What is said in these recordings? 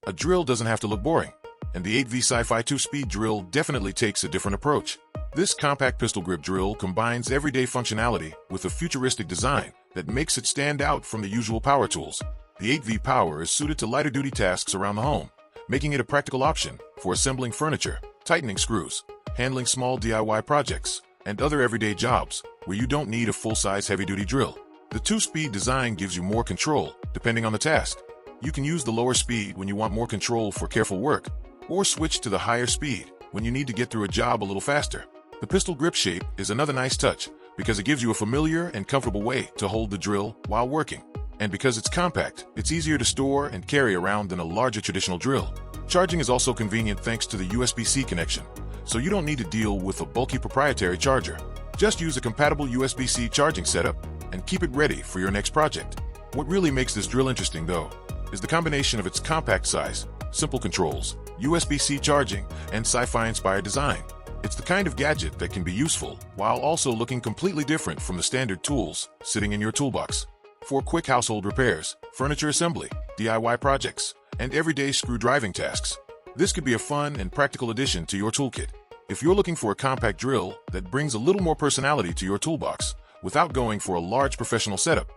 A drill doesn't have to look boring, and the 8V Sci-Fi 2-speed drill definitely takes a different approach. This compact pistol grip drill combines everyday functionality with a futuristic design that makes it stand out from the usual power tools. The 8V Power is suited to lighter-duty tasks around the home, making it a practical option for assembling furniture, tightening screws, handling small DIY projects, and other everyday jobs where you don't need a full-size heavy-duty drill. The 2-speed design gives you more control, depending on the task. You can use the lower speed when you want more control for careful work, or switch to the higher speed when you need to get through a job a little faster. The pistol grip shape is another nice touch because it gives you a familiar and comfortable way to hold the drill while working. And because it's compact, it's easier to store and carry around than a larger traditional drill. Charging is also convenient thanks to the USB-C connection, so you don't need to deal with a bulky proprietary charger. Just use a compatible USB-C charging setup and keep it ready for your next project. What really makes this drill interesting, though, is the combination of its compact size, simple controls, USB-C charging, and sci-fi-inspired design. It's the kind of gadget that can be useful while also looking completely different from the standard tools sitting in your toolbox. For quick household repairs, furniture assembly, DIY projects, and everyday screw-driving tasks, this could be a fun and practical addition to your toolkit. If you're looking for a compact drill that brings a little more personality to your toolbox without going for a large professional setup,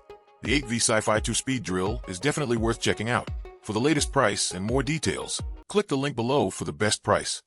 the 8V Sci-Fi 2-speed drill is definitely worth checking out. For the latest price and more details, click the link below for the best price.